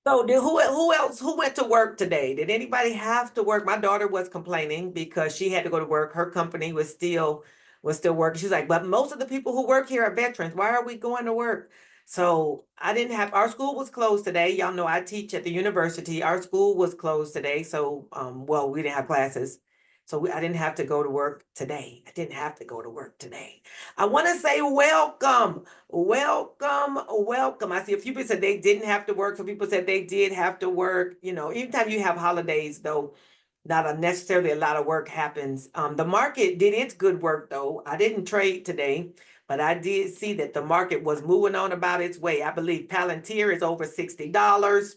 So who went to work today? Did anybody have to work? My daughter was complaining because she had to go to work. Her company was still working. She's like, but most of the people who work here are veterans. Why are we going to work? So I didn't have our school was closed today. Y'all know I teach at the university. Our school was closed today. So well, we didn't have classes. So I didn't have to go to work today. I didn't have to go to work today. I want to say welcome. Welcome, welcome. I see a few people said they didn't have to work. Some people said they did have to work. Anytime you have holidays, though, not necessarily a lot of work happens. The market did its good work, though. I didn't trade today, but I did see that the market was moving on about its way. I believe Palantir is over $60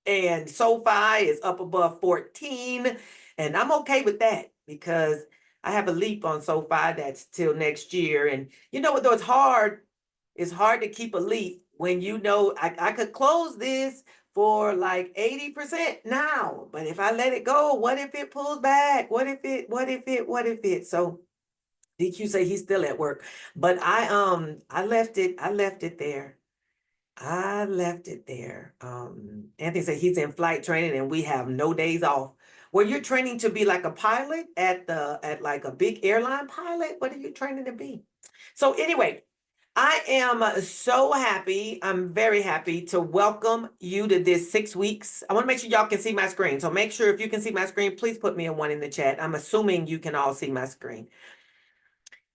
and SoFi is up above 14. And I'm okay with that because I have a leap on SoFi that's till next year. And you know what, though, it's hard to keep a leap when you know I could close this for like 80% now. But if I let it go, what if it pulls back? What if it? So DQ say he's still at work. But I left it there. I left it there. Anthony said he's in flight training and we have no days off. Well, you're training to be like a pilot at like a big airline pilot. What are you training to be? So anyway, I am so happy. I'm very happy to welcome you to this 6 weeks. I want to make sure y'all can see my screen. So make sure if you can see my screen, please put me a one in the chat. I'm assuming you can all see my screen.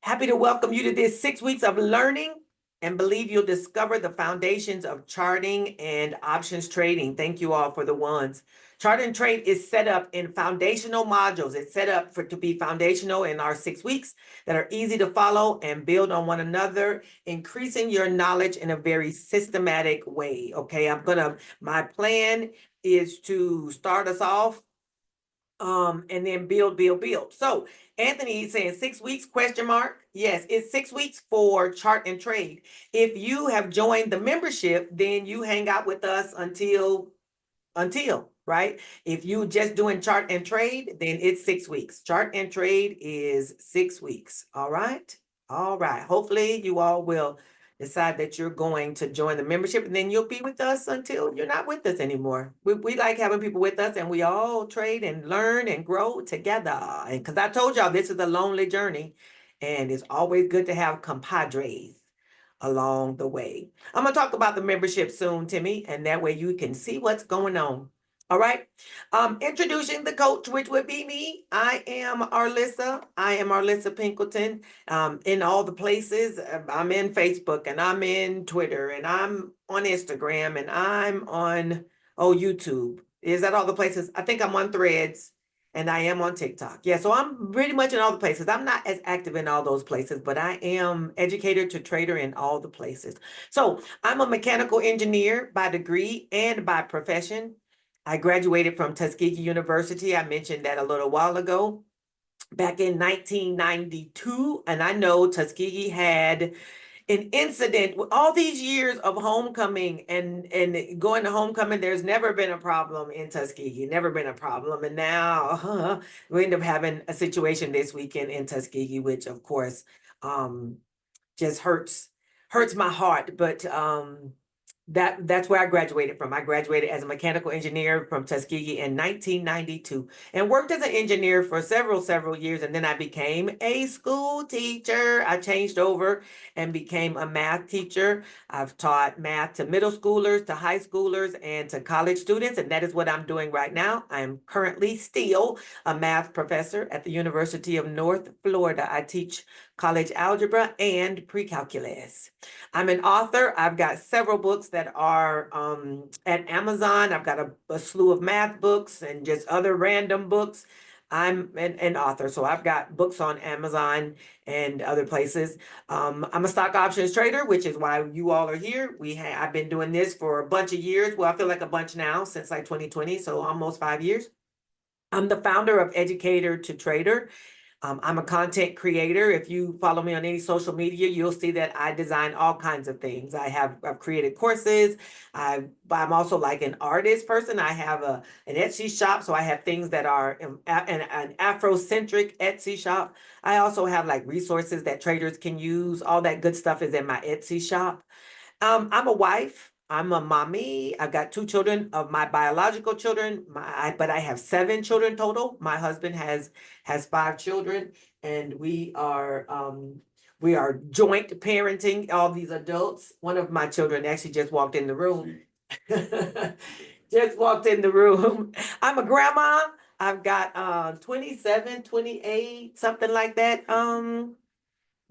Happy to welcome you to this 6 weeks of learning and believe you'll discover the foundations of charting and options trading. Thank you all for the ones. Chart and trade is set up in foundational modules. It's set up to be foundational in our 6 weeks that are easy to follow and build on one another, increasing your knowledge in a very systematic way. Okay, my plan is to start us off and then build. So Anthony is saying 6 weeks, question mark. Yes, it's 6 weeks for chart and trade. If you have joined the membership, then you hang out with us until, right? If you just doing chart and trade, then it's 6 weeks. Chart and trade is 6 weeks. All right. All right. Hopefully you all will decide that you're going to join the membership and then you'll be with us until you're not with us anymore. We like having people with us and we all trade and learn and grow together. And because I told y'all this is a lonely journey and it's always good to have compadres along the way. I'm going to talk about the membership soon, Timmy, and that way you can see what's going on. All right. Introducing the coach, which would be me. I am Arlissa. Pinkleton. In all the places. I'm in Facebook and I'm in Twitter and I'm on Instagram and I'm on YouTube. Is that all the places? I think I'm on Threads and I am on TikTok. Yeah, so I'm pretty much in all the places. I'm not as active in all those places, but I am educator to trader in all the places. So I'm a mechanical engineer by degree and by profession. I graduated from Tuskegee University. I mentioned that a little while ago, back in 1992. And I know Tuskegee had an incident with all these years of homecoming and going to homecoming. There's never been a problem in Tuskegee, never been a problem. And now we end up having a situation this weekend in Tuskegee, which of course just hurts my heart. But that's where I graduated from. I graduated as a mechanical engineer from Tuskegee in 1992 and worked as an engineer for several years. And then I became a school teacher. I changed over and became a math teacher. I've taught math to middle schoolers, to high schoolers, and to college students. And that is what I'm doing right now. I'm currently still a math professor at the University of North Florida. I teach college algebra and pre-calculus. I'm an author. I've got several books that are at Amazon. I've got a slew of math books and just other random books. I'm an author, so I've got books on Amazon and other places. I'm a stock options trader, which is why you all are here. I've been doing this for a bunch of years. Well, I feel like a bunch now since like 2020, so almost 5 years. I'm the founder of Educator to Trader. I'm a content creator. If you follow me on any social media, you'll see that I design all kinds of things. I've created courses. I'm also like an artist person. I have an Etsy shop, so I have things that are an Afrocentric Etsy shop. I also have like resources that traders can use. All that good stuff is in my Etsy shop. I'm a wife. I'm a mommy. I've got 2 children of my biological children. But I have 7 children total. My husband has 5 children, and we are joint parenting all these adults. One of my children actually just walked in the room. Just walked in the room. I'm a grandma. I've got 27, 28, something like that.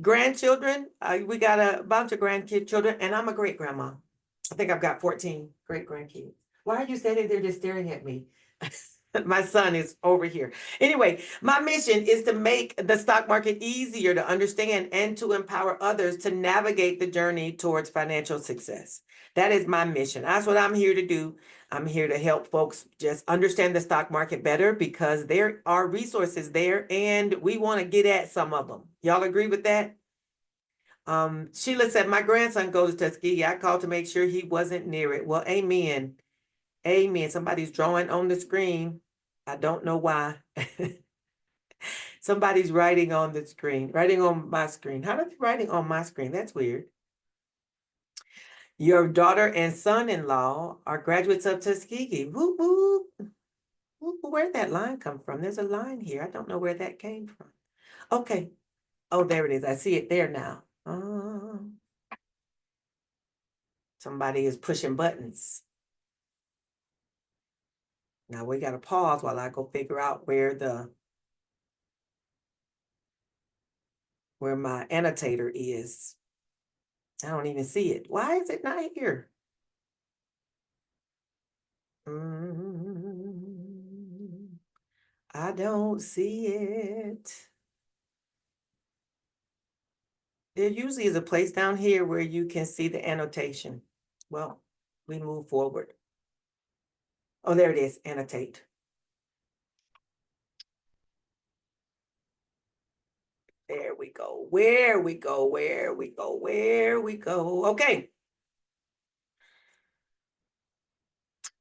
Grandchildren. We got a bunch of grandchildren, and I'm a great grandma. I think I've got 14 great grandkids. Why are you standing there just staring at me? My son is over here. Anyway, my mission is to make the stock market easier to understand and to empower others to navigate the journey towards financial success. That is my mission. That's what I'm here to do. I'm here to help folks just understand the stock market better because there are resources there and we want to get at some of them. Y'all agree with that? Sheila said, my grandson goes to Tuskegee. I called to make sure he wasn't near it. Well, amen. Amen. Somebody's drawing on the screen. I don't know why. Somebody's writing on the screen, writing on my screen. How are they writing on my screen? That's weird. Your daughter and son-in-law are graduates of Tuskegee. Whoop, whoop. Whoop, where'd that line come from? There's a line here. I don't know where that came from. Okay. Oh, there it is. I see it there now. Somebody is pushing buttons. Now we got to pause while I go figure out where my annotator is. I don't even see it. Why is it not here? I don't see it. There usually is a place down here where you can see the annotation. Well, we move forward. Oh, there it is, annotate. There we go. Where we go, where we go, where we go. Okay.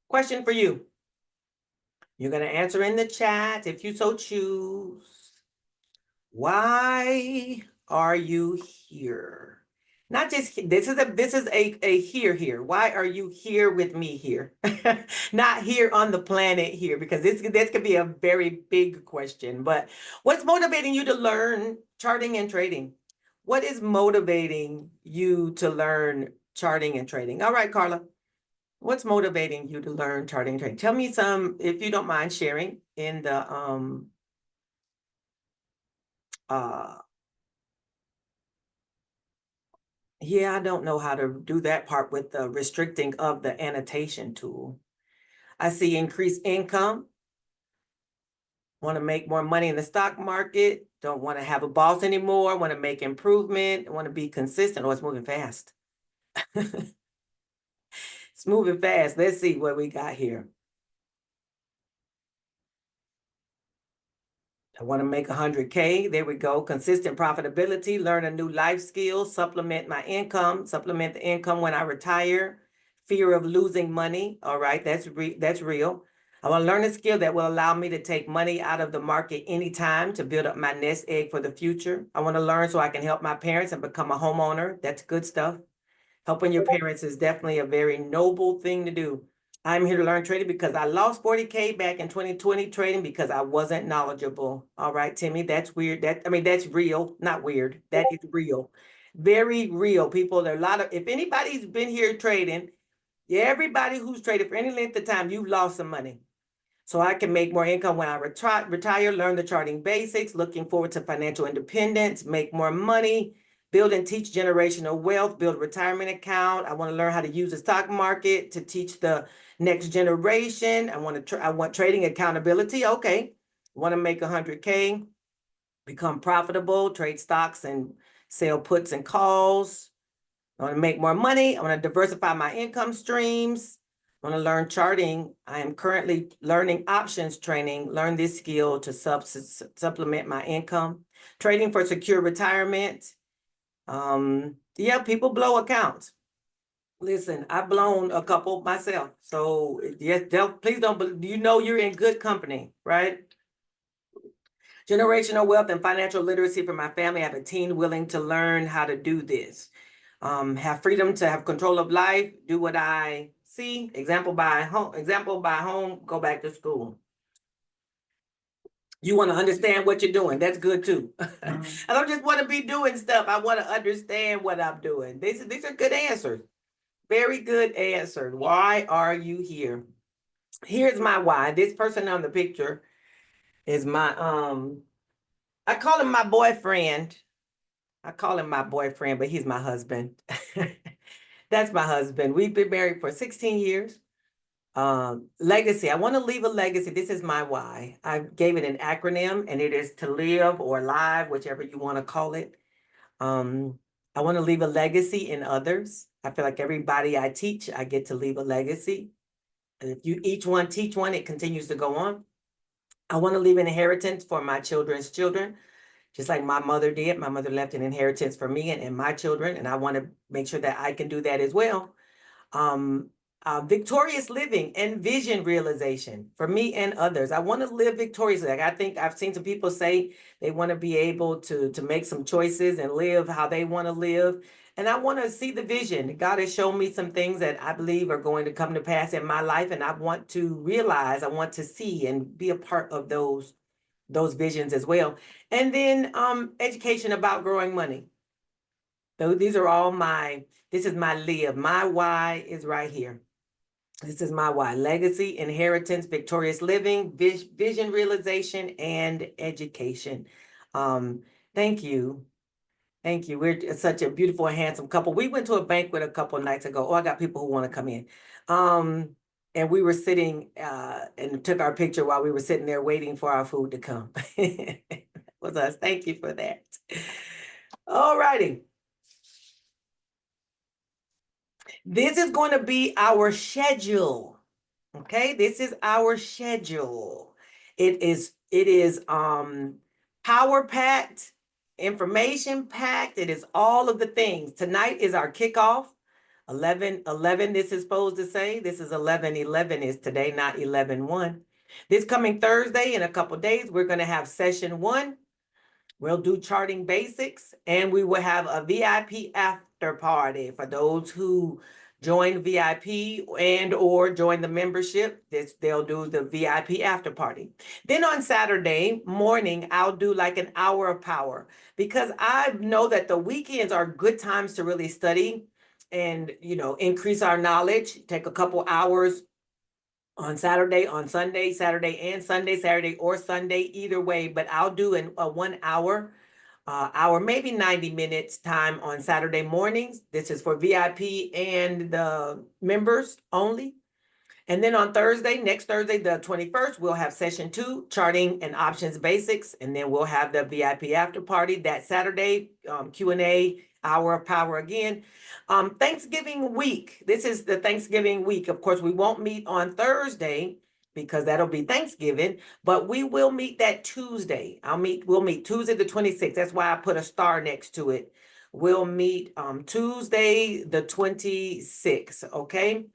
Question for you. You're going to answer in the chat if you so choose. Why are you here? Not just this is a here. Why are you here with me here? Not here on the planet here, because this could be a very big question. But what's motivating you to learn charting and trading? What is motivating you to learn charting and trading? All right, Carla. What's motivating you to learn charting and trading? Tell me some, if you don't mind sharing in the yeah, I don't know how to do that part with the restricting of the annotation tool. I see increased income. Want to make more money in the stock market. Don't want to have a boss anymore. Want to make improvement. Want to be consistent. Oh, it's moving fast. It's moving fast. Let's see what we got here. I want to make 100K. There we go. Consistent profitability, learn a new life skill, supplement my income, supplement the income when I retire. Fear of losing money. All right, that's real. I want to learn a skill that will allow me to take money out of the market anytime to build up my nest egg for the future. I want to learn so I can help my parents and become a homeowner. That's good stuff. Helping your parents is definitely a very noble thing to do. I'm here to learn trading because I lost 40K back in 2020 trading because I wasn't knowledgeable. All right, Timmy, that's weird. That's real, not weird. That is real. Very real. People, there are a lot of, if anybody's been here trading, everybody who's traded for any length of time, you've lost some money. So I can make more income when I retire, learn the charting basics, looking forward to financial independence, make more money, build and teach generational wealth, build a retirement account. I want to learn how to use the stock market to teach the next generation. I want trading accountability. Okay. Want to make 100K, become profitable, trade stocks and sell puts and calls. I want to make more money. I want to diversify my income streams. I want to learn charting. I am currently learning options training, learn this skill to supplement my income. Trading for secure retirement. Yeah, people blow accounts. Listen, I've blown a couple myself. So yes, please don't, you know you're in good company, right? Generational wealth and financial literacy for my family. I have a team willing to learn how to do this. have freedom to have control of life, do what I see, example by home, go back to school. You want to understand what you're doing. That's good too. I don't just want to be doing stuff. I want to understand what I'm doing. These are good answers. Very good answers. Why are you here? Here's my why. This person on the picture is my I call him my boyfriend. I call him my boyfriend, but he's my husband. That's my husband. We've been married for 16 years. Legacy. I want to leave a legacy. This is my why. I gave it an acronym, and it is to live or live, whichever you want to call it. I want to leave a legacy in others. I feel like everybody I teach, I get to leave a legacy. And if you each one teach one, it continues to go on. I want to leave an inheritance for my children's children, just like my mother did. My mother left an inheritance for me and my children, and I want to make sure that I can do that as well. Victorious living and vision realization for me and others. I want to live victoriously. Like I think I've seen some people say they want to be able to make some choices and live how they want to live. And I want to see the vision. God has shown me some things that I believe are going to come to pass in my life. And I want to realize, I want to see and be a part of those visions as well. And then education about growing money. So these are all this is my live. My why is right here. This is my why: legacy, inheritance, victorious living, vision realization, and education. Thank you. Thank you. We're such a beautiful, handsome couple. We went to a banquet a couple of nights ago. Oh, I got people who want to come in. And we were sitting and took our picture while we were sitting there waiting for our food to come. That was us. Thank you for that. All righty. This is going to be our schedule. Okay, this is our schedule. It is power packed, information packed. It is all of the things. Tonight is our kickoff. 11:11 this is supposed to say. This is 11:11 is today, not 11:1. This coming Thursday in a couple days, we're going to have session 1. We'll do charting basics, and we will have a VIP after party for those who join VIP and or join the membership. They'll do the VIP after party. Then on Saturday morning, I'll do like an hour of power, because I know that the weekends are good times to really study and, increase our knowledge. Take a couple hours on Saturday, on Sunday, Saturday and Sunday, Saturday or Sunday, either way. But I'll do a 1 hour, maybe 90 minutes time on Saturday mornings. This is for VIP and the members only. And then on next Thursday, the 21st, we'll have session 2, charting and options basics. And then we'll have the VIP after party that Saturday, Q&A, hour of power again. Thanksgiving week. This is the Thanksgiving week. Of course, we won't meet on Thursday because that'll be Thanksgiving, but we will meet that Tuesday. We'll meet Tuesday the 26th. That's why I put a star next to it. We'll meet Tuesday the 26th, okay?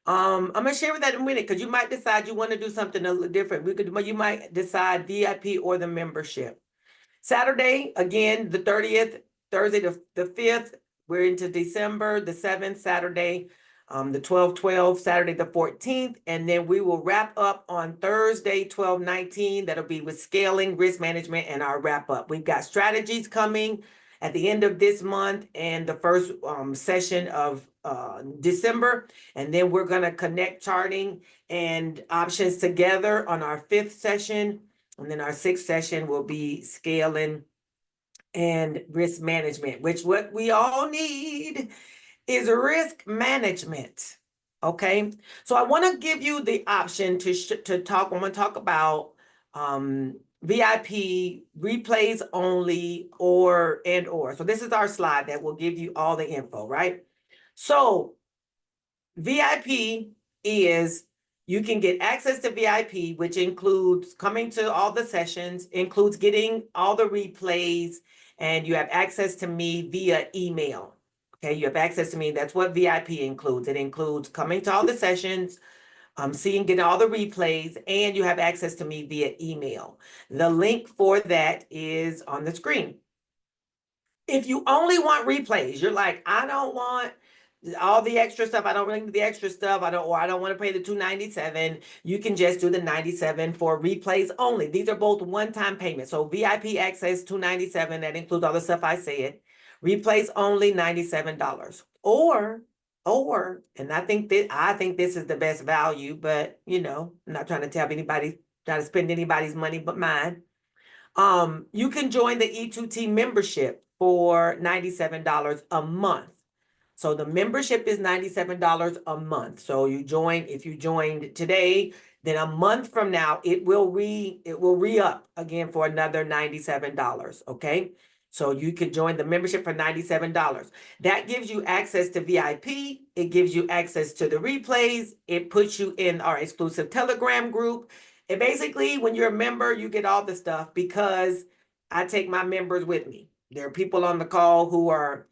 I'm gonna share with that in a minute, because you might decide you want to do something a little different. You might decide VIP or the membership. Saturday, again, the 30th, Thursday the 5th, we're into December, the 7th, Saturday, the 12/12, Saturday the 14th, and then we will wrap up on Thursday, 12/19. That'll be with scaling, risk management, and our wrap up. We've got strategies coming at the end of this month and the first session of December. And then we're going to connect charting and options together on our 5th session. And then our 6th session will be scaling and risk management, which what we all need is risk management. Okay. So I want to give you the option to talk. I'm going to talk about VIP, replays only, or. So this is our slide that will give you all the info, right? So VIP is, you can get access to VIP, which includes coming to all the sessions, includes getting all the replays, and you have access to me via email. Okay, you have access to me. That's what VIP includes. It includes coming to all the sessions, getting all the replays, and you have access to me via email. The link for that is on the screen. If you only want replays, you're like, I don't want all the extra stuff. I don't really need the extra stuff. I don't want to pay the $297. You can just do the $97 for replays only. These are both one-time payments. So VIP access $297. That includes all the stuff I said. Replays only $97. And I think this is the best value, but I'm not trying to tell anybody, trying to spend anybody's money but mine. You can join the E2T membership for $97 a month. So the membership is $97 a month. So if you joined today, then a month from now, it will re-up again for another $97, okay? So you could join the membership for $97. That gives you access to VIP. It gives you access to the replays. It puts you in our exclusive Telegram group. And basically, when you're a member, you get all the stuff because I take my members with me. There are people on the call who are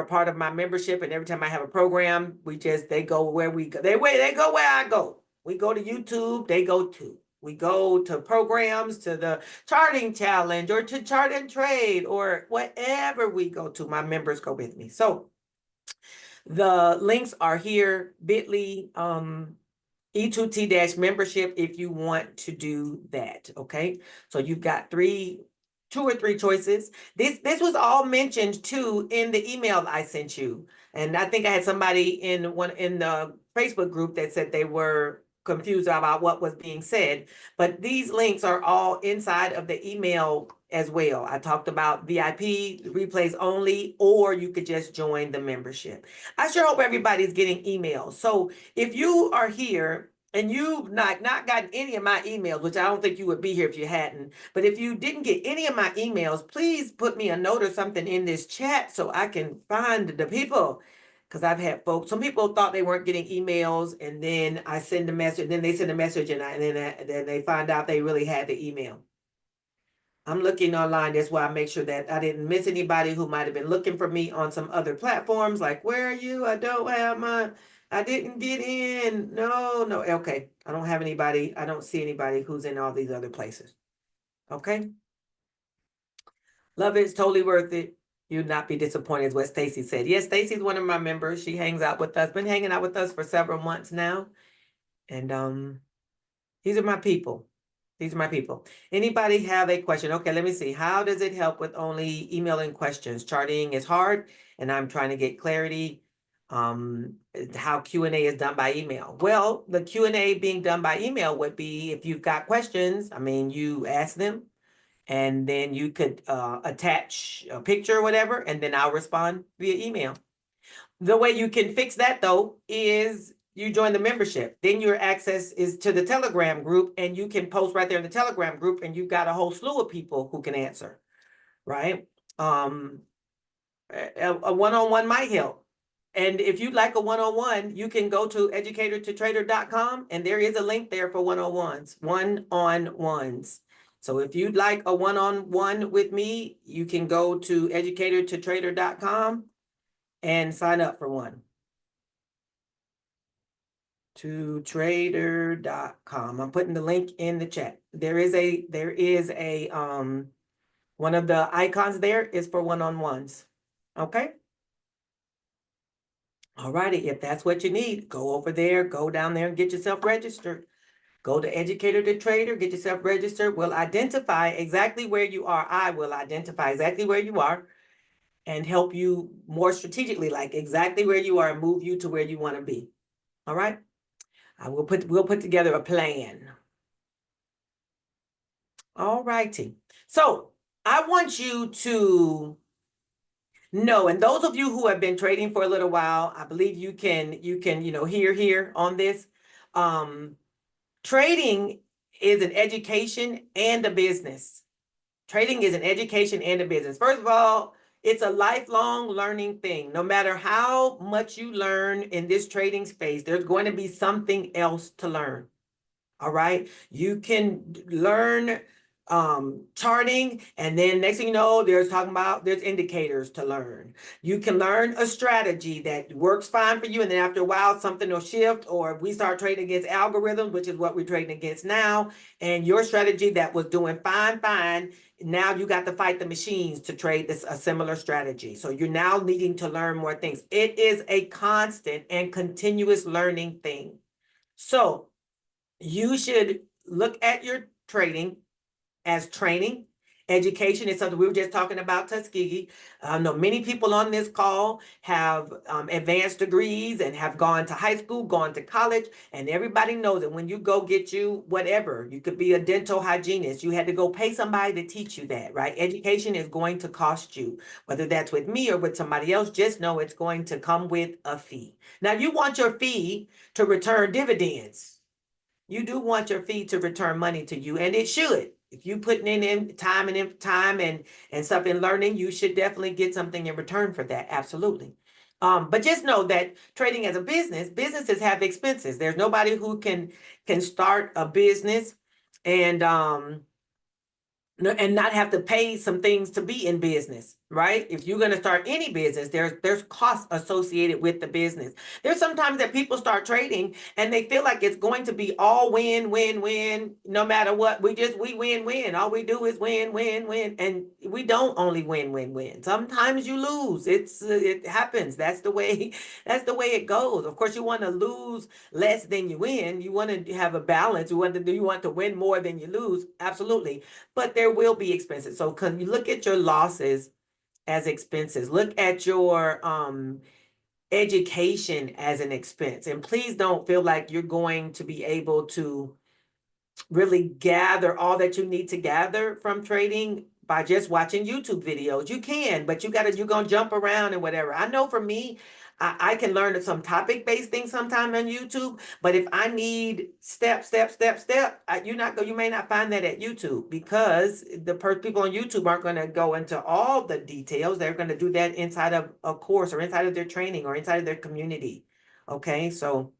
part of my membership, and every time I have a program, they go where we go. They go where I go. We go to YouTube, they go to. We go to programs, to the charting challenge, or to chart and trade, or whatever we go to. My members go with me. So the links are here, bit.ly, E2T-membership if you want to do that, okay? So you've got two or three choices. This was all mentioned too in the email I sent you. And I think I had somebody in the Facebook group that said they were confused about what was being said, but these links are all inside of the email as well. I talked about VIP, replays only, or you could just join the membership. I sure hope everybody's getting emails. So if you are here and you've not gotten any of my emails, which I don't think you would be here if you hadn't, but if you didn't get any of my emails, please put me a note or something in this chat so I can find the people. Because I've had some people thought they weren't getting emails, and then I send a message, then they send a message, and then they find out they really had the email. I'm looking online. That's why I make sure that I didn't miss anybody who might have been looking for me on some other platforms. Like, where are you? I didn't get in. No. Okay. I don't have anybody. I don't see anybody who's in all these other places. Okay. Love it. It's totally worth it. You'd not be disappointed is what Stacy said. Yes, Stacy's one of my members. She hangs out with us, been hanging out with us for several months now. And these are my people. These are my people. Anybody have a question? Okay, let me see. How does it help with only emailing questions? Charting is hard, and I'm trying to get clarity. How Q&A is done by email. Well, the Q&A being done by email would be if you've got questions, you ask them, and then you could attach a picture or whatever, and then I'll respond via email. The way you can fix that, though, is you join the membership. Then your access is to the Telegram group, and you can post right there in the Telegram group, and you've got a whole slew of people who can answer, right? A one-on-one might help. And if you'd like a one-on-one, you can go to educatortotrader.com, and there is a link there for one-on-ones. So if you'd like a one-on-one with me, you can go to educatortotrader.com and sign up for one. To trader.com. I'm putting the link in the chat. There is a one of the icons there is for one-on-ones. Okay. All righty. If that's what you need, go over there, go down there and get yourself registered. Go to Educator to Trader, get yourself registered. We'll identify exactly where you are. I will identify exactly where you are and help you more strategically, like exactly where you are, and move you to where you want to be. All right. We'll put together a plan. All righty. So I want you to know, and those of you who have been trading for a little while, I believe you can hear here on this. Trading is an education and a business. Trading is an education and a business. First of all, it's a lifelong learning thing. No matter how much you learn in this trading space, there's going to be something else to learn. All right. You can learn charting, and then next thing you know, there's indicators to learn. You can learn a strategy that works fine for you, and then after a while something will shift, or we start trading against algorithms, which is what we're trading against now, and your strategy that was doing fine, now you got to fight the machines to trade a similar strategy. So you're now needing to learn more things. It is a constant and continuous learning thing. So you should look at your trading as training. Education is something we were just talking about, Tuskegee. I know many people on this call have advanced degrees and have gone to high school, gone to college, and everybody knows that when you go get you whatever, you could be a dental hygienist, you had to go pay somebody to teach you that, right? Education is going to cost you, whether that's with me or with somebody else, just know it's going to come with a fee. Now, you want your fee to return dividends. You do want your fee to return money to you, and it should. If you putting in time and stuff in learning, you should definitely get something in return for that. Absolutely. But just know that trading as a businesses have expenses. There's nobody who can start a business and not have to pay some things to be in business, right? If you're going to start any business, there's costs associated with the business. There's sometimes that people start trading and they feel like it's going to be all win, no matter what. We win. All we do is win, and we don't only win. Sometimes you lose. It happens. That's the way it goes. Of course, you want to lose less than you win. You want to have a balance. You want to win more than you lose. Absolutely. But there will be expenses. So can you look at your losses as expenses? Look at your education as an expense. And please don't feel like you're going to be able to really gather all that you need to gather from trading by just watching YouTube videos. You can, but you're going to jump around and whatever. I know for me, I can learn some topic-based things sometime on YouTube, but if I need step, you may not find that at YouTube, because the people on YouTube aren't going to go into all the details. They're going to do that inside of a course or inside of their training or inside of their community. Okay, so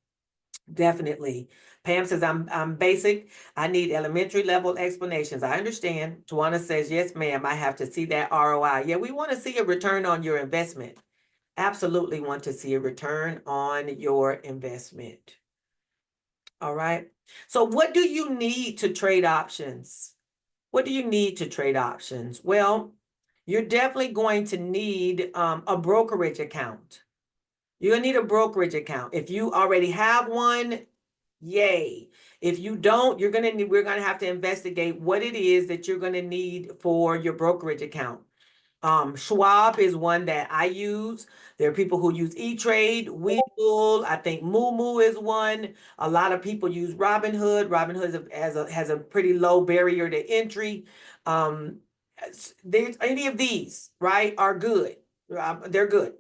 definitely. Pam says, I'm basic. I need elementary level explanations. I understand. Tawana says, yes, ma'am. I have to see that ROI. Yeah, we want to see a return on your investment. Absolutely want to see a return on your investment. All right. So what do you need to trade options? What do you need to trade options? Well, you're definitely going to need a brokerage account. You're going to need a brokerage account. If you already have one, yay. If you don't, we're going to have to investigate what it is that you're going to need for your brokerage account. Schwab is one that I use. There are people who use E-Trade, Webull. I think Moomoo is one. A lot of people use Robinhood. Robinhood has a pretty low barrier to entry. There's any of these, right, are good. They're good.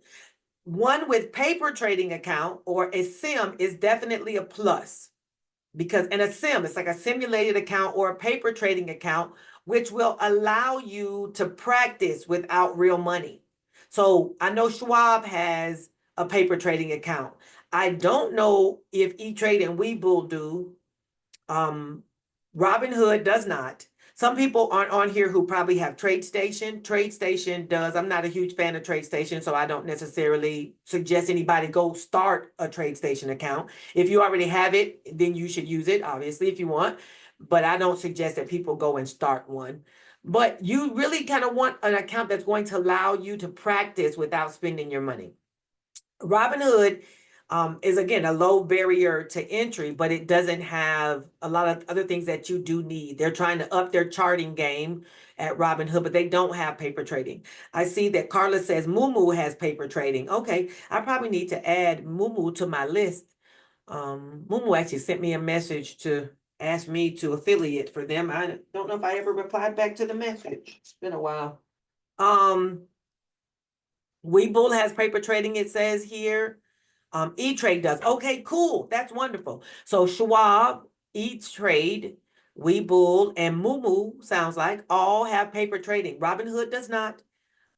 One with paper trading account or a sim is definitely a plus, because in a sim, it's like a simulated account or a paper trading account, which will allow you to practice without real money. So I know Schwab has a paper trading account. I don't know if E-Trade and Webull do. Robinhood does not. Some people aren't on here who probably have TradeStation. TradeStation does. I'm not a huge fan of TradeStation, so I don't necessarily suggest anybody go start a TradeStation account. If you already have it, then you should use it, obviously, if you want. But I don't suggest that people go and start one. But you really kind of want an account that's going to allow you to practice without spending your money. Robinhood is, again, a low barrier to entry, but it doesn't have a lot of other things that you do need. They're trying to up their charting game at Robinhood, but they don't have paper trading. I see that Carla says Moomoo has paper trading. Okay, I probably need to add Moomoo to my list. Moomoo actually sent me a message to ask me to affiliate for them. I don't know if I ever replied back to the message. It's been a while. Webull has paper trading, it says here. E-Trade does. Okay, cool. That's wonderful. So Schwab, E-Trade, Webull, and Moomoo, sounds like, all have paper trading. Robinhood does not.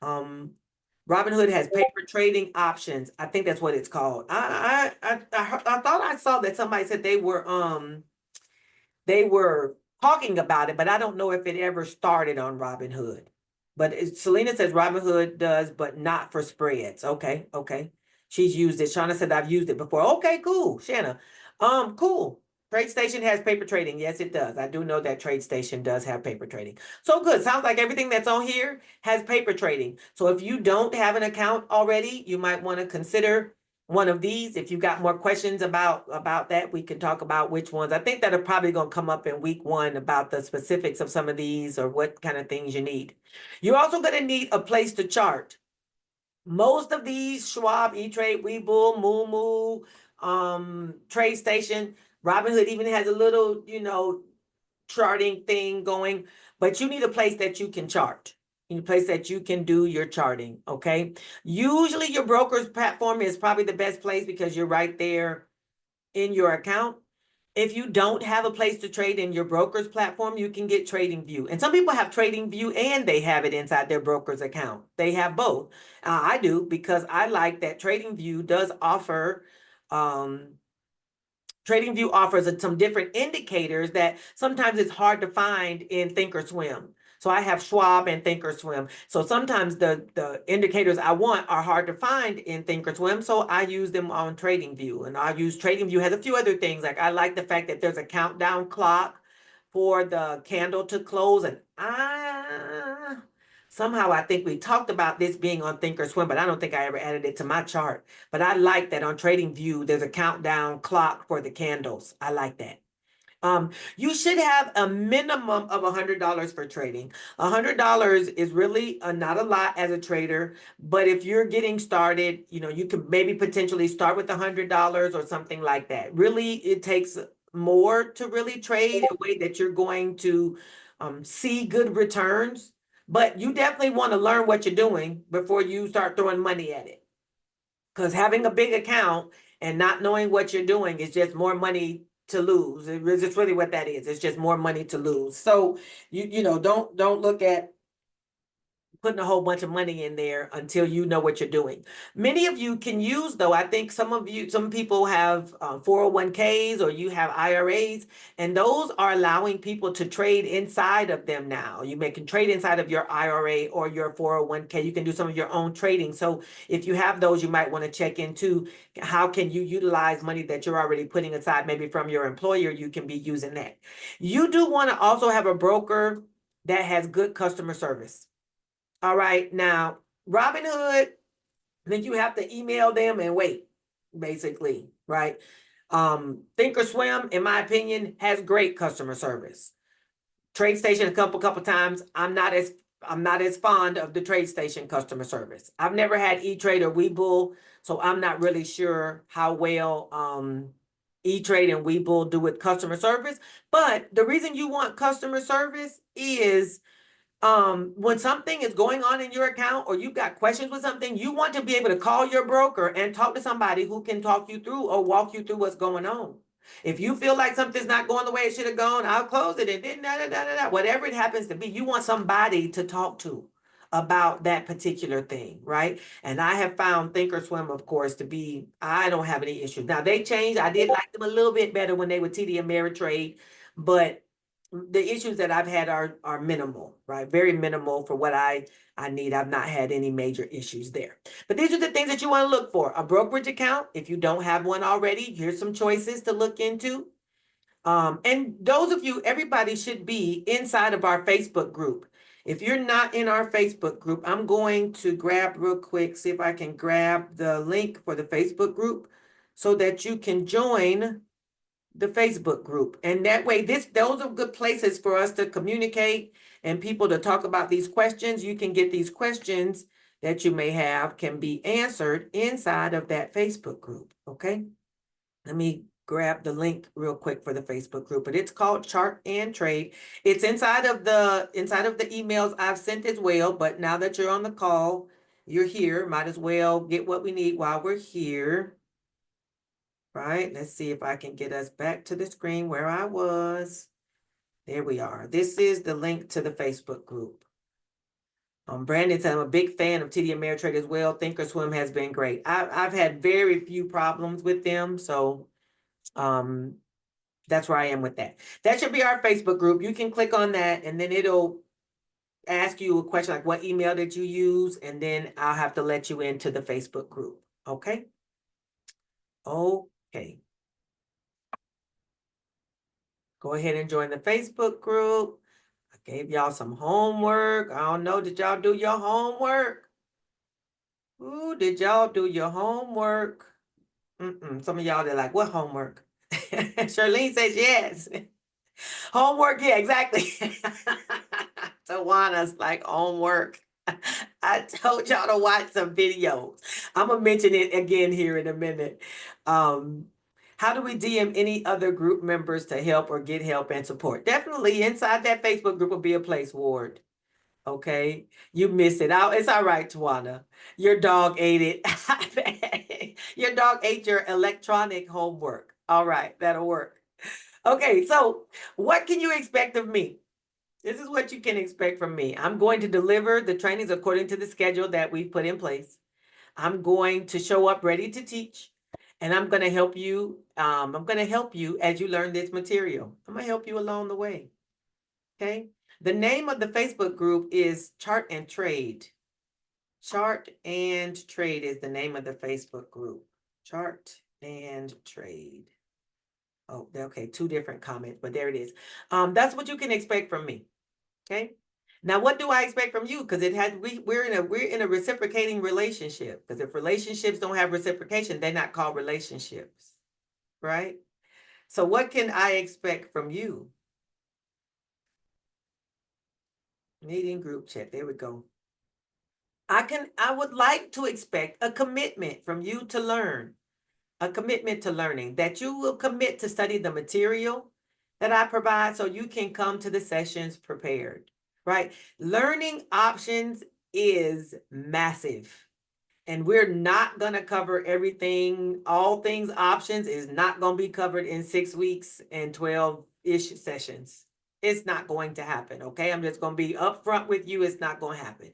Robinhood has paper trading options. I think that's what it's called. I thought I saw that somebody said they were talking about it, but I don't know if it ever started on Robinhood. But Selena says Robinhood does, but not for spreads. Okay, okay. She's used it. Shauna said I've used it before. Okay, cool. Shanna. Cool. TradeStation has paper trading. Yes, it does. I do know that TradeStation does have paper trading. So good. Sounds like everything that's on here has paper trading. So if you don't have an account already, you might want to consider one of these. If you got more questions about that, we can talk about which ones. I think that are probably going to come up in week 1 about the specifics of some of these or what kind of things you need. You're also going to need a place to chart. Most of these, Schwab, E-Trade, Webull, Moomoo, TradeStation, Robinhood even has a little, charting thing going, but you need a place that you can chart. You need a place that you can do your charting, okay? Usually your broker's platform is probably the best place because you're right there in your account. If you don't have a place to trade in your broker's platform, you can get TradingView. And some people have TradingView and they have it inside their broker's account. They have both. I do because I like that TradingView does offer TradingView offers some different indicators that sometimes it's hard to find in Thinkorswim. So I have Schwab and Thinkorswim. So sometimes the indicators I want are hard to find in Thinkorswim. So I use them on TradingView. And I use TradingView has a few other things. Like I like the fact that there's a countdown clock for the candle to close. And somehow I think we talked about this being on Thinkorswim, but I don't think I ever added it to my chart. But I like that on TradingView, there's a countdown clock for the candles. I like that. You should have a minimum of $100 for trading. $100 is really not a lot as a trader, but if you're getting started, you could maybe potentially start with $100 or something like that. Really, it takes more to really trade a way that you're going to see good returns. But you definitely want to learn what you're doing before you start throwing money at it. Because having a big account and not knowing what you're doing is just more money to lose. It's really what that is. It's just more money to lose. So don't look at putting a whole bunch of money in there until you know what you're doing. Many of you can use, though, I think some people have 401ks or you have IRAs, and those are allowing people to trade inside of them now. You can trade inside of your IRA or your 401k. You can do some of your own trading. So if you have those, you might want to check into how can you utilize money that you're already putting aside, maybe from your employer. You can be using that. You do want to also have a broker that has good customer service. All right, now, Robinhood, then you have to email them and wait, basically, right? Thinkorswim, in my opinion, has great customer service. TradeStation a couple times. I'm not as fond of the TradeStation customer service. I've never had E-Trade or Webull, so I'm not really sure how well E-Trade and Webull do with customer service. But the reason you want customer service is when something is going on in your account or you've got questions with something, you want to be able to call your broker and talk to somebody who can talk you through or walk you through what's going on. If you feel like something's not going the way it should have gone, I'll close it and then whatever it happens to be, you want somebody to talk to about that particular thing, right? And I have found Thinkorswim, of course, I don't have any issues. Now they changed. I did like them a little bit better when they were TD Ameritrade, but the issues that I've had are minimal, right? Very minimal for what I need. I've not had any major issues there. But these are the things that you want to look for. A brokerage account, if you don't have one already, here's some choices to look into. And those of you, everybody should be inside of our Facebook group. If you're not in our Facebook group, I'm going to grab real quick, see if I can grab the link for the Facebook group so that you can join the Facebook group. And that way, those are good places for us to communicate and people to talk about these questions. You can get these questions that you may have can be answered inside of that Facebook group. Okay. Let me grab the link real quick for the Facebook group, but it's called Chart and Trade. It's inside of the emails I've sent as well. But now that you're on the call, you're here, might as well get what we need while we're here. Right, let's see if I can get us back to the screen where I was. There we are. This is the link to the Facebook group. Brandon said, I'm a big fan of TD Ameritrade as well. Thinkorswim has been great. I've had very few problems with them. So That's where I am with that. That should be our Facebook group. You can click on that and then it'll ask you a question like what email did you use? And then I'll have to let you into the Facebook group. Okay. Okay. Go ahead and join the Facebook group. I gave y'all some homework. I don't know. Did y'all do your homework? Ooh, did y'all do your homework? Some of y'all, they're like, what homework? Charlene says yes. Homework, yeah, exactly. Tawana's like homework. I told y'all to watch some videos. I'm gonna mention it again here in a minute. How do we DM any other group members to help or get help and support? Definitely inside that Facebook group will be a place, Ward. Okay, you missed it out. It's all right, Tawana. Your dog ate it. Your dog ate your electronic homework. All right, that'll work. Okay, so what can you expect of me? This is what you can expect from me. I'm going to deliver the trainings according to the schedule that we've put in place. I'm going to show up ready to teach, and I'm going to help you. I'm going to help you as you learn this material. I'm going to help you along the way. Okay. The name of the Facebook group is Chart and Trade. Chart and Trade is the name of the Facebook group. Chart and Trade. Oh, okay, two different comments, but there it is. That's what you can expect from me. Okay. Now, what do I expect from you? Because we're in a reciprocating relationship. Because if relationships don't have reciprocation, they're not called relationships, right? So, what can I expect from you? Meeting group chat. There we go. I would like to expect a commitment from you to learn, a commitment to learning, that you will commit to study the material that I provide so you can come to the sessions prepared, right? Learning options is massive. And we're not going to cover everything. All things options is not going to be covered in 6 weeks and 12-ish sessions. It's not going to happen. Okay. I'm just going to be upfront with you. It's not going to happen.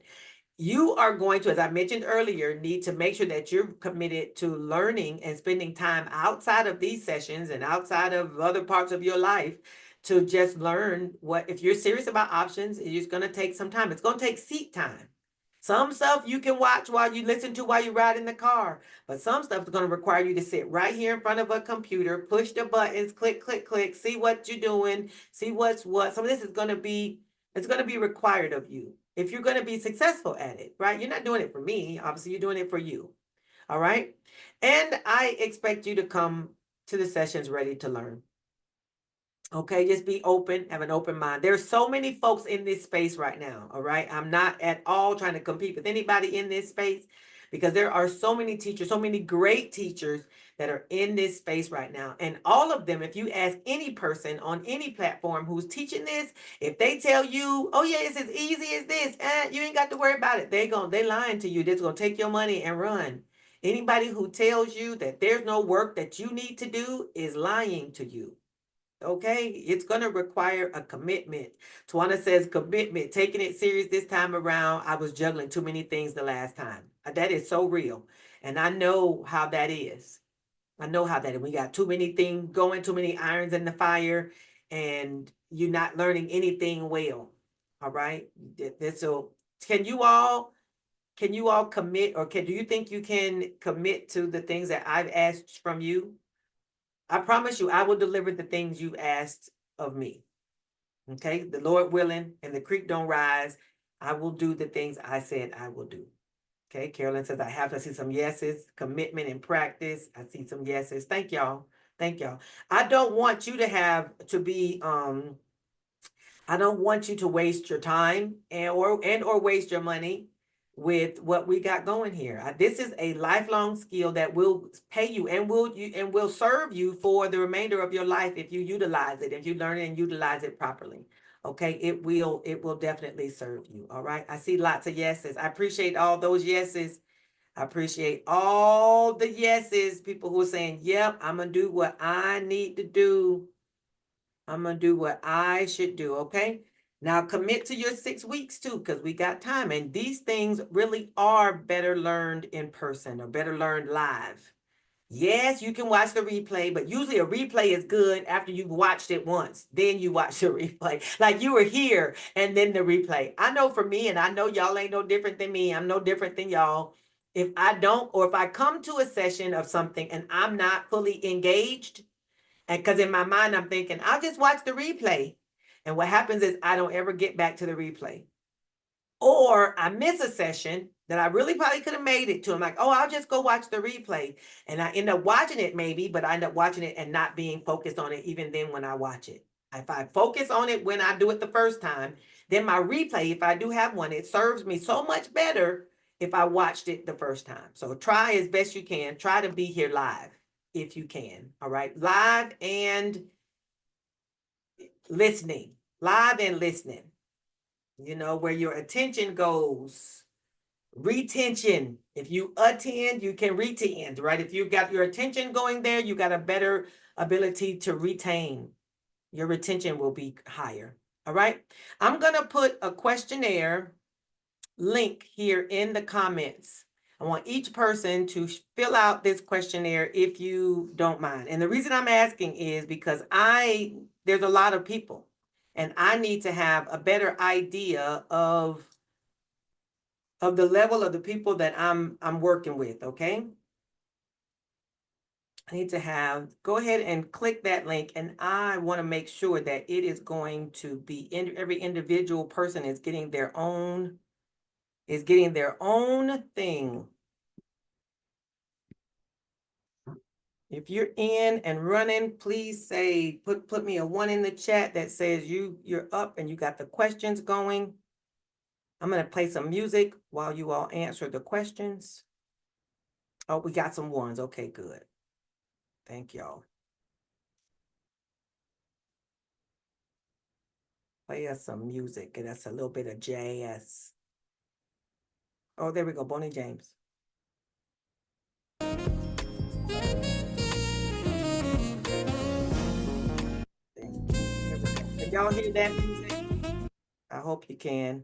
You are going to, as I mentioned earlier, need to make sure that you're committed to learning and spending time outside of these sessions and outside of other parts of your life to just learn what, if you're serious about options, it's going to take some time. It's going to take seat time. Some stuff you can watch while you listen to while you ride in the car, but some stuff is going to require you to sit right here in front of a computer, push the buttons, click, click, click, see what you're doing, see what's what. Some of this is going to be, it's going to be required of you if you're going to be successful at it, right? You're not doing it for me. Obviously, you're doing it for you. All right. And I expect you to come to the sessions ready to learn. Okay, just be open, have an open mind. There's so many folks in this space right now, all right? I'm not at all trying to compete with anybody in this space because there are so many teachers, so many great teachers that are in this space right now. And all of them, if you ask any person on any platform who's teaching this, if they tell you, oh yeah, it's as easy as this, you ain't got to worry about it. They lying to you. They're gonna take your money and run. Anybody who tells you that there's no work that you need to do is lying to you. Okay, it's going to require a commitment. Tawana says commitment, taking it serious this time around. I was juggling too many things the last time. That is so real. And I know how that is. I know how that is. We got too many things going, too many irons in the fire, and you're not learning anything well. All right. So can you all commit, or do you think you can commit to the things that I've asked from you? I promise you, I will deliver the things you've asked of me. Okay, the Lord willing, and the creek don't rise, I will do the things I said I will do. Okay, Carolyn says, I see some yeses, commitment and practice. I see some yeses. Thank y'all. Thank y'all. I don't want you to have to be, I don't want you to waste your time or waste your money with what we got going here. This is a lifelong skill that will pay you and will serve you for the remainder of your life if you utilize it, if you learn it and utilize it properly. Okay, it will definitely serve you. All right. I see lots of yeses. I appreciate all those yeses. I appreciate all the yeses. People who are saying, yep, I'm gonna do what I need to do. I'm going to do what I should do. Okay. Now commit to your 6 weeks too, because we got time. And these things really are better learned in person or better learned live. Yes, you can watch the replay, but usually a replay is good after you've watched it once. Then you watch the replay. Like you were here and then the replay. I know for me, and I know y'all ain't no different than me. I'm no different than y'all. If I don't, or if I come to a session of something and I'm not fully engaged, and because in my mind I'm thinking, I'll just watch the replay. And what happens is I don't ever get back to the replay. Or I miss a session that I really probably could have made it to. I'm like, oh, I'll just go watch the replay. And I end up watching it maybe, but I end up watching it and not being focused on it even then when I watch it. If I focus on it when I do it the first time, then my replay, if I do have one, it serves me so much better if I watched it the first time. So try as best you can. Try to be here live if you can. All right. Live and listening. Live and listening. You know, where your attention goes. Retention. If you attend, you can retend, right? If you've got your attention going there, you got a better ability to retain. Your retention will be higher. All right. I'm going to put a questionnaire link here in the comments. I want each person to fill out this questionnaire if you don't mind. And the reason I'm asking is because there's a lot of people and I need to have a better idea of the level of the people that I'm working with, okay? I need to go ahead and click that link, and I want to make sure that it is going to be every individual person is getting their own thing. If you're in and running, please say put me a 1 in the chat that says you're up and you got the questions going. I'm going to play some music while you all answer the questions. Oh, we got some ones. Okay, good. Thank y'all. Play us some music. Get us a little bit of jazz. Oh, there we go. Bonnie James. Can y'all hear that music? I hope you can.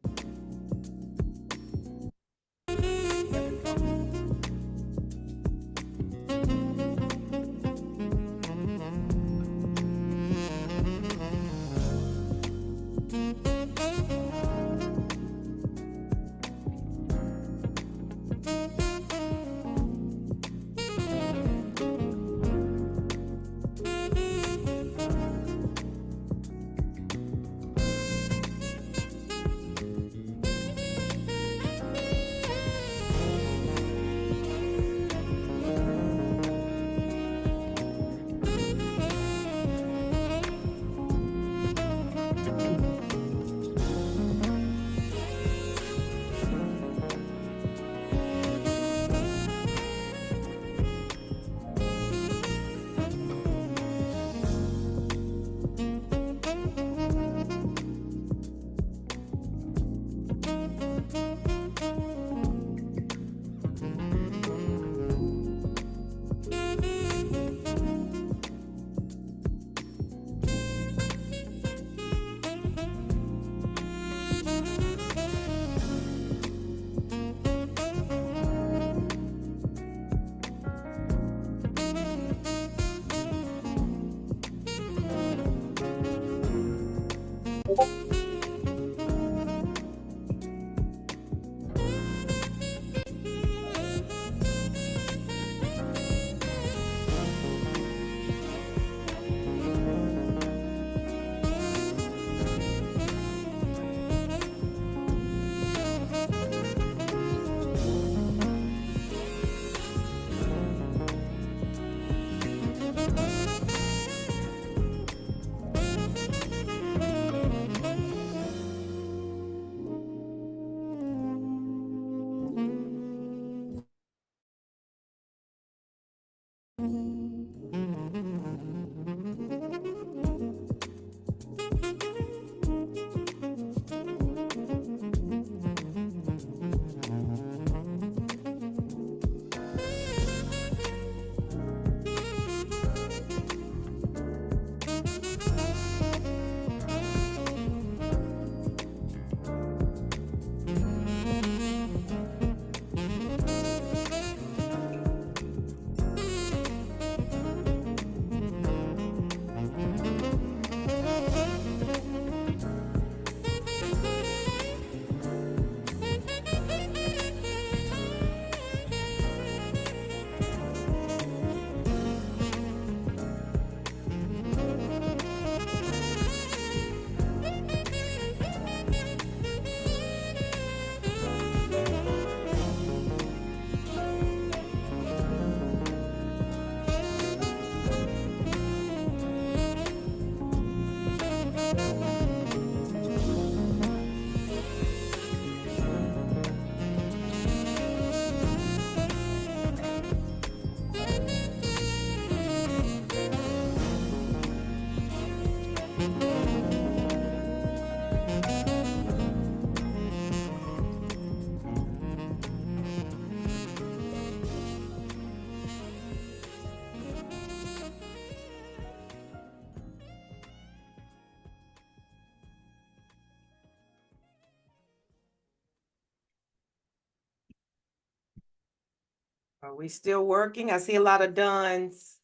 Are we still working? I see a lot of dones.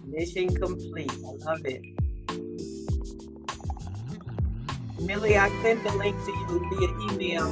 Mission complete. I love it. Millie, I sent the link to you via email.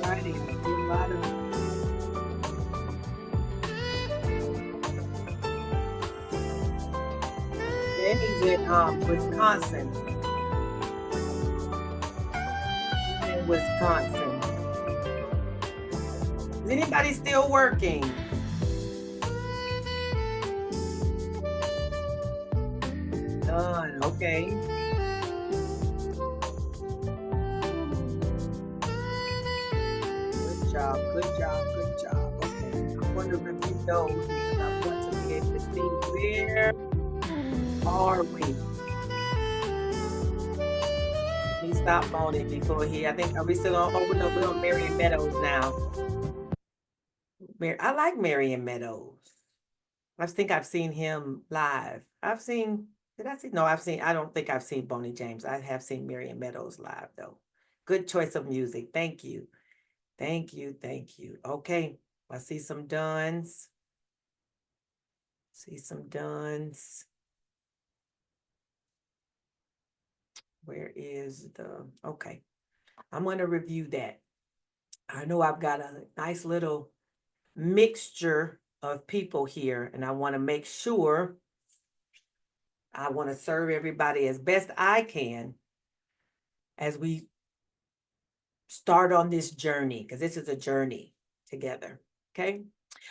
Righty, I see a lot of Danny's in Wisconsin. He's in Wisconsin. Is anybody still working? Done. Okay. Good job. Good job. Good job. Okay. I wonder if you know because I want to be able to see where are we. Let me stop on it before he. I think are we still on? Oh no, we're on Marion Meadows now. I like Marion Meadows. I think I've seen him live. Did I see? No, I don't think I've seen Bonnie James. I have seen Marion Meadows live though. Good choice of music. Thank you. Thank you. Thank you. Okay. I see some dones. See some dones. Where is okay. I'm going to review that. I know I've got a nice little mixture of people here, and I want to make sure I want to serve everybody as best I can as we start on this journey, because this is a journey together. Okay.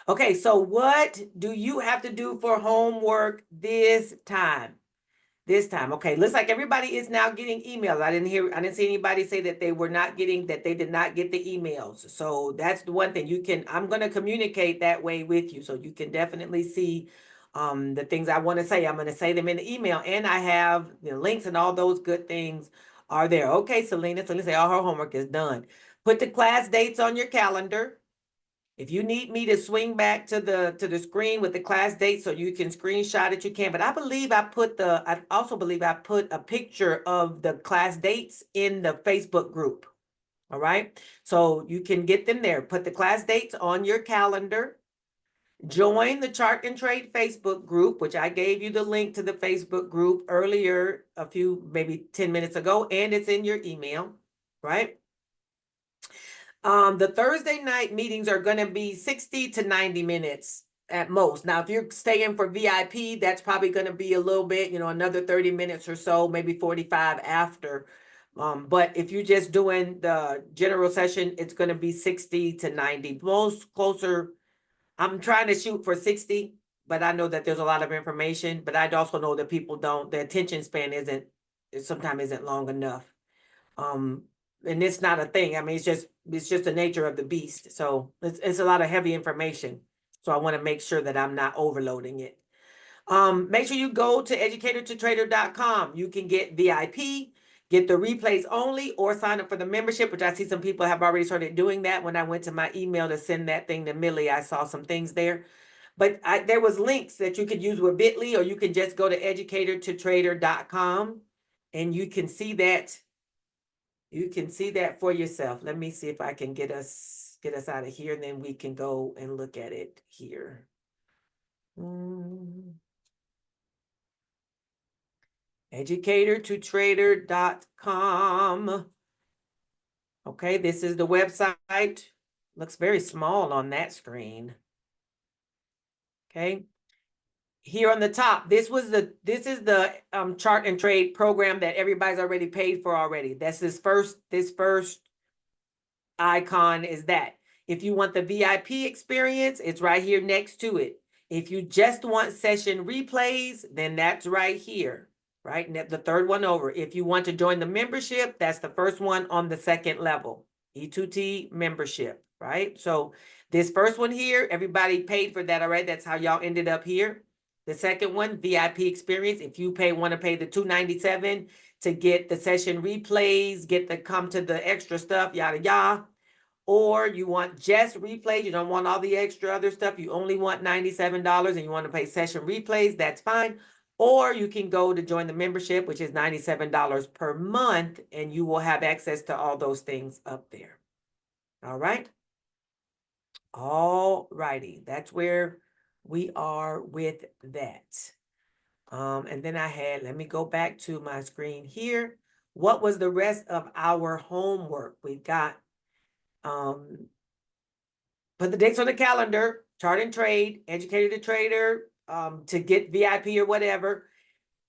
Okay. So what do you have to do for homework this time? This time. Okay. Looks like everybody is now getting emails. I didn't see anybody say that they did not get the emails. So that's the one thing I'm going to communicate that way with you. So you can definitely see the things I want to say. I'm going to say them in the email, and I have the links and all those good things are there. Okay, Selena. So let's say all her homework is done. Put the class dates on your calendar. If you need me to swing back to the screen with the class date so you can screenshot it, you can. But I also believe I put a picture of the class dates in the Facebook group. All right. So you can get them there. Put the class dates on your calendar. Join the Chart and Trade Facebook group, which I gave you the link to the Facebook group earlier, maybe 10 minutes ago, and it's in your email, right? The Thursday night meetings are going to be 60 to 90 minutes at most. Now, if you're staying for VIP, that's probably going to be a little bit, another 30 minutes or so, maybe 45 after. But if you're just doing the general session, it's going to be 60 to 90. Most closer, I'm trying to shoot for 60, but I know that there's a lot of information, but I also know that the attention span sometimes isn't long enough. And it's not a thing. I mean, it's just the nature of the beast. So it's a lot of heavy information. So I want to make sure that I'm not overloading it. Make sure you go to educatortotrader.com. You can get VIP, get the replays only, or sign up for the membership, which I see some people have already started doing that. When I went to my email to send that thing to Millie, I saw some things there. But there was links that you could use with Bitly, or you can just go to educatortotrader.com and you can see that. You can see that for yourself. Let me see if I can get us out of here, and then we can go and look at it here. Educatortotrader.com. Okay, this is the website. Looks very small on that screen. Okay. Here on the top, this is the chart and trade program that everybody's already paid for already. That's this first icon is that. If you want the VIP experience, it's right here next to it. If you just want session replays, then that's right here, right? The third one over. If you want to join the membership, that's the first one on the second level, E2T membership, right? So this first one here, everybody paid for that, all right? That's how y'all ended up here. The second one, VIP experience, if you want to pay the $297 to get the session replays, come to the extra stuff, yada, yada. Or you want just replays, you don't want all the extra other stuff, you only want $97 and you want to pay session replays, that's fine. Or you can go to join the membership, which is $97 per month, and you will have access to all those things up there. All right. All righty. That's where we are with that. And then let me go back to my screen here. What was the rest of our homework? We got, put the dates on the calendar, chart and trade, educated the trader, to get VIP or whatever.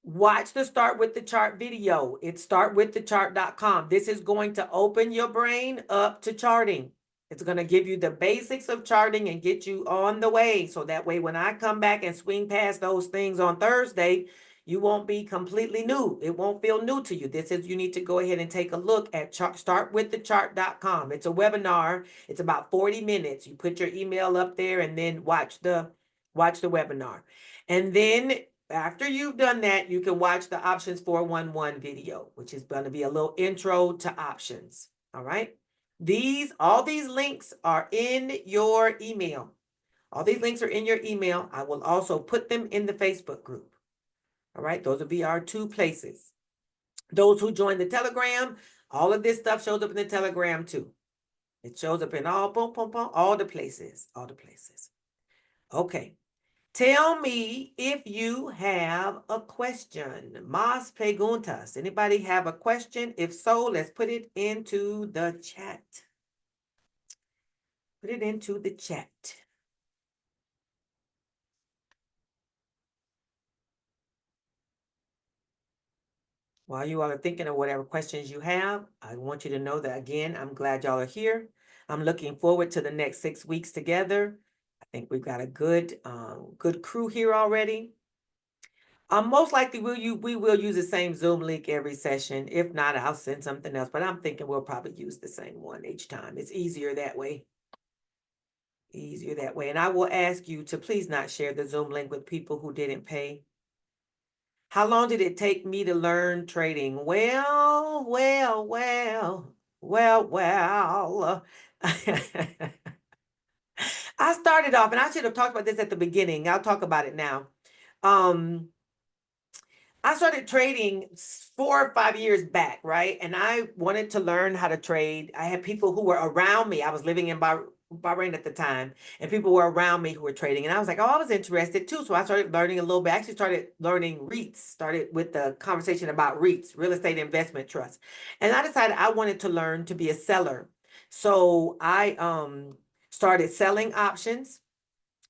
Watch the Start With the Chart video. It's startwiththechart.com. This is going to open your brain up to charting. It's going to give you the basics of charting and get you on the way. So that way, when I come back and swing past those things on Thursday, you won't be completely new. It won't feel new to you. You need to go ahead and take a look at startwiththechart.com. It's a webinar. It's about 40 minutes. You put your email up there and then watch the webinar. And then after you've done that, you can watch the Options 411 video, which is going to be a little intro to options. All right. All these links are in your email. All these links are in your email. I will also put them in the Facebook group. All right. Those will be our two places. Those who join the Telegram, all of this stuff shows up in the Telegram too. It shows up in all the places, Okay. Tell me if you have a question. Más preguntas. Anybody have a question? If so, let's put it into the chat. Put it into the chat. While you all are thinking of whatever questions you have, I want you to know that, again, I'm glad y'all are here. I'm looking forward to the next 6 weeks together. I think we've got a good crew here already. Most likely we will use the same Zoom link every session. If not, I'll send something else, but I'm thinking we'll probably use the same one each time. It's easier that way. And I will ask you to please not share the Zoom link with people who didn't pay. How long did it take me to learn trading? Well. I started off, and I should have talked about this at the beginning. I'll talk about it now. I started trading 4 or 5 years back, right? And I wanted to learn how to trade. I had people who were around me. I was living in Bahrain at the time, and people were around me who were trading. And I was like, oh, I was interested too. So I started learning a little bit. I actually started learning REITs, started with the conversation about REITs, real estate investment trust. And I decided I wanted to learn to be a seller. So I started selling options.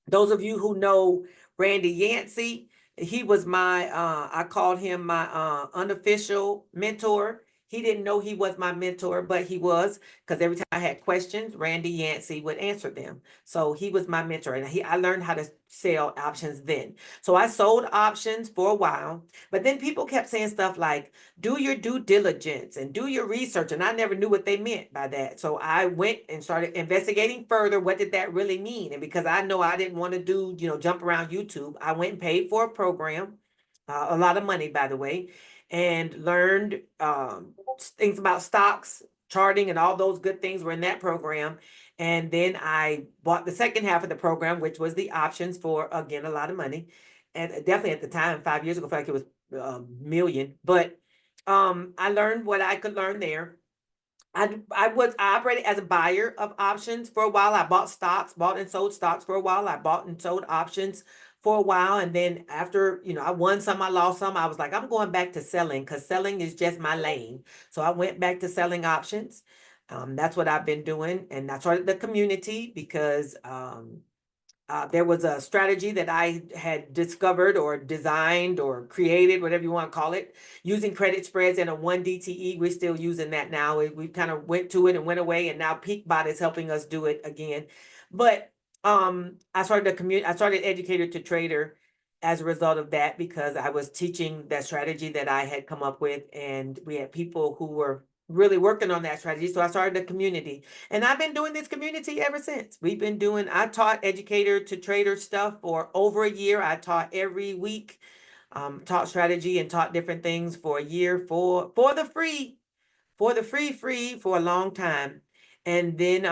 Those of you who know Randy Yancey, he was I called him my unofficial mentor. He didn't know he was my mentor, but he was, because every time I had questions, Randy Yancey would answer them. So he was my mentor, and I learned how to sell options then. So I sold options for a while, but then people kept saying stuff like, do your due diligence and do your research. And I never knew what they meant by that. So I went and started investigating further. What did that really mean? And because I know I didn't want to do, jump around YouTube, I went and paid for a program, a lot of money, by the way, and learned things about stocks, charting, and all those good things were in that program. And then I bought the second half of the program, which was the options for, again, a lot of money. And definitely at the time, 5 years ago, I felt like it was a million. But I learned what I could learn there. I operated as a buyer of options for a while. I bought and sold stocks for a while. I bought and sold options for a while. And then after, I won some, I lost some. I was like, I'm going back to selling, because selling is just my lane. So I went back to selling options. That's what I've been doing. And I started the community because there was a strategy that I had discovered or designed or created, whatever you want to call it, using credit spreads and a 1 DTE. We're still using that now. We kind of went to it and went away, and now PeakBot is helping us do it again. But I started educator to trader as a result of that, because I was teaching that strategy that I had come up with, and we had people who were really working on that strategy. So I started a community, and I've been doing this community ever since. I taught educator to trader stuff for over a year. I taught every week, taught strategy and taught different things for a year for the free, for a long time. And then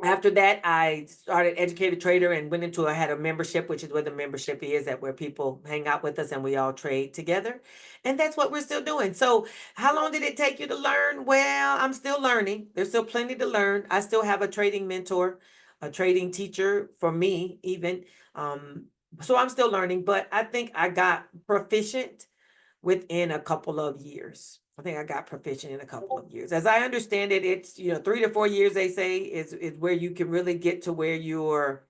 after that, I started Educator Trader and I had a membership, which is where the membership is, where people hang out with us and we all trade together. And that's what we're still doing. So how long did it take you to learn? Well, I'm still learning. There's still plenty to learn. I still have a trading mentor, a trading teacher for me even. So I'm still learning, but I think I got proficient within a couple of years. I think I got proficient in a couple of years. As I understand it, it's 3 to 4 years, they say, is where you can really get to where you're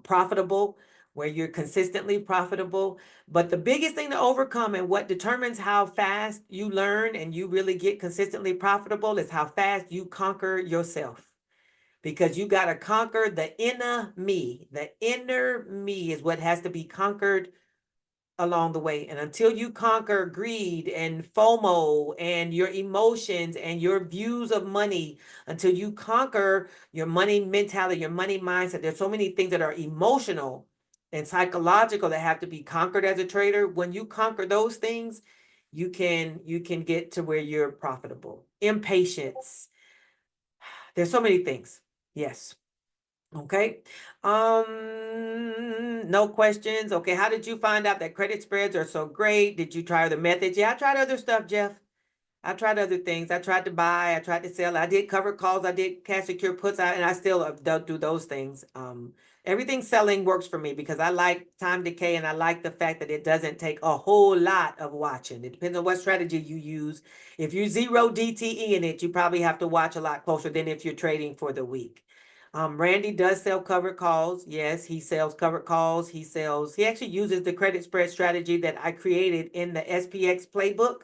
profitable, where you're consistently profitable. But the biggest thing to overcome, and what determines how fast you learn and you really get consistently profitable, is how fast you conquer yourself. Because you got to conquer the inner me. The inner me is what has to be conquered along the way. And until you conquer greed and FOMO and your emotions and your views of money, until you conquer your money mentality, your money mindset, there's so many things that are emotional and psychological that have to be conquered as a trader. When you conquer those things, you can get to where you're profitable. Impatience. There's so many things. Yes. Okay. No questions. Okay. How did you find out that credit spreads are so great? Did you try other methods? Yeah, I tried other stuff, Jeff. I tried other things. I tried to buy, I tried to sell. I did covered calls. I did cash secure puts, and I still do those things. Everything selling works for me because I like time decay, and I like the fact that it doesn't take a whole lot of watching. It depends on what strategy you use. If you 0 DTE in it, you probably have to watch a lot closer than if you're trading for the week. Randy does sell covered calls. Yes, he sells covered calls. He actually uses the credit spread strategy that I created in the SPX playbook.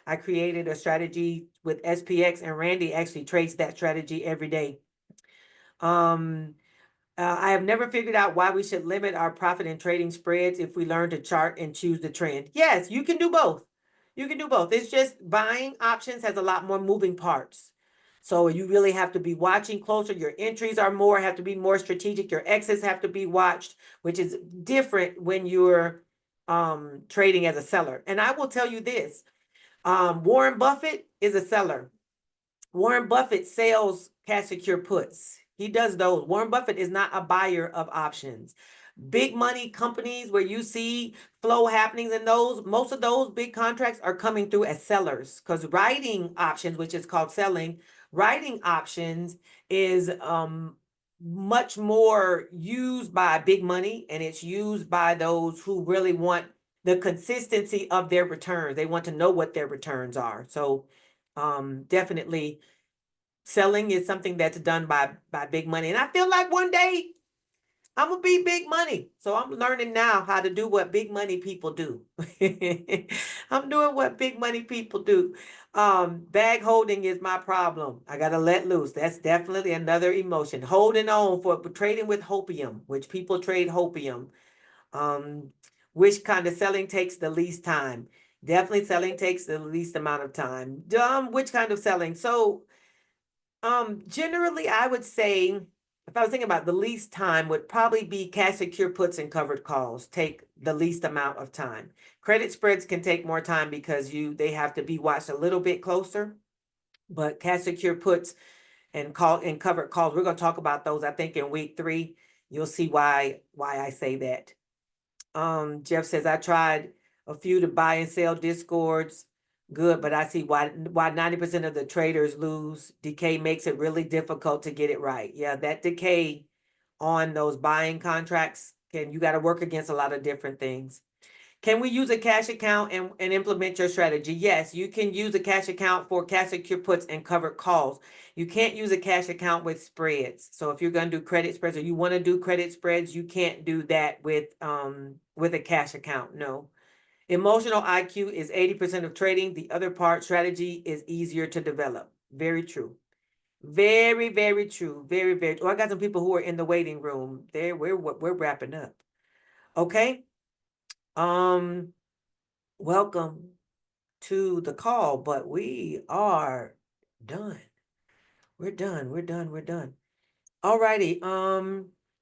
I created a strategy with SPX, and Randy actually trades that strategy every day. I have never figured out why we should limit our profit in trading spreads if we learn to chart and choose the trend. Yes, you can do both. You can do both. It's just buying options has a lot more moving parts. So you really have to be watching closer. Your entries have to be more strategic. Your exits have to be watched, which is different when you're trading as a seller. And I will tell you this, Warren Buffett is a seller. Warren Buffett sells cash secure puts. He does those. Warren Buffett is not a buyer of options. Big money companies where you see flow happenings in those, most of those big contracts are coming through as sellers, because writing options, which is called selling, writing options is much more used by big money, and it's used by those who really want the consistency of their returns. They want to know what their returns are. So definitely selling is something that's done by big money. And I feel like one day I'm gonna be big money. So I'm learning now how to do what big money people do. I'm doing what big money people do. Bag holding is my problem. I gotta let loose. That's definitely another emotion. Holding on for trading with hopium, which people trade hopium. Which kind of selling takes the least time? Definitely selling takes the least amount of time. Which kind of selling? So generally I would say, if I was thinking about the least time, would probably be cash secure puts and covered calls take the least amount of time. Credit spreads can take more time because they have to be watched a little bit closer. But cash secure puts and covered calls, we're going to talk about those, I think, in week 3. You'll see why I say that. Jeff says, I tried a few to buy and sell discords. Good, but I see why 90% of the traders lose. Decay makes it really difficult to get it right. Yeah, that decay on those buying contracts, you got to work against a lot of different things. Can we use a cash account and implement your strategy? Yes, you can use a cash account for cash secure puts and covered calls. You can't use a cash account with spreads. So if you're going to do credit spreads or you want to do credit spreads, you can't do that with a cash account. No. Emotional IQ is 80% of trading. The other part, strategy, is easier to develop. Very true. Very, very true. Very, very true. Oh, I got some people who are in the waiting room. There, we're wrapping up. Okay. Welcome to the call, but we are done. We're done. We're done. We're done. All righty.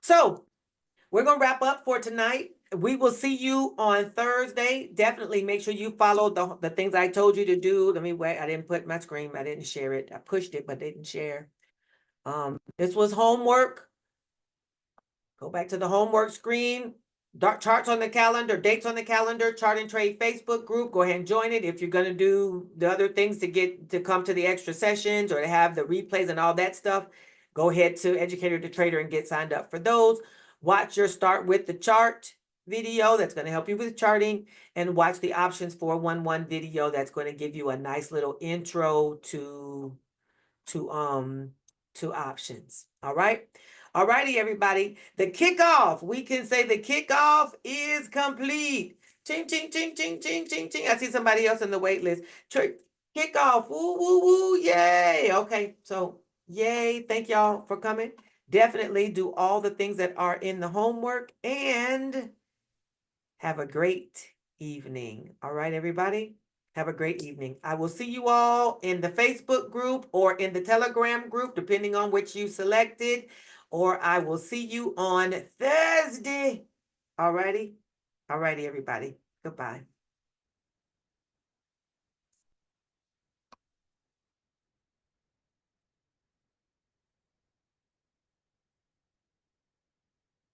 So we're gonna wrap up for tonight. We will see you on Thursday. Definitely make sure you follow the things I told you to do. Let me wait. I didn't put my screen. I didn't share it. I pushed it, but didn't share. This was homework. Go back to the homework screen. Charts on the calendar, dates on the calendar, Chart and Trade Facebook group. Go ahead and join it if you're going to do the other things to come to the extra sessions or to have the replays and all that stuff. Go ahead to Educator to Trader and get signed up for those. Watch your Start with the Chart video. That's going to help you with charting, and watch the Options 411 video. That's going to give you a nice little intro to options. All right. All righty, everybody. The kickoff. We can say the kickoff is complete. Ching, ching, ching, ching, ching, ching, ching. I see somebody else in the wait list. Kickoff. Woo, woo, woo. Yay. Okay. So, yay. Thank y'all for coming. Definitely do all the things that are in the homework and have a great evening. All right, everybody. Have a great evening. I will see you all in the Facebook group or in the Telegram group, depending on which you selected, or I will see you on Thursday. All righty. All righty, everybody. Goodbye.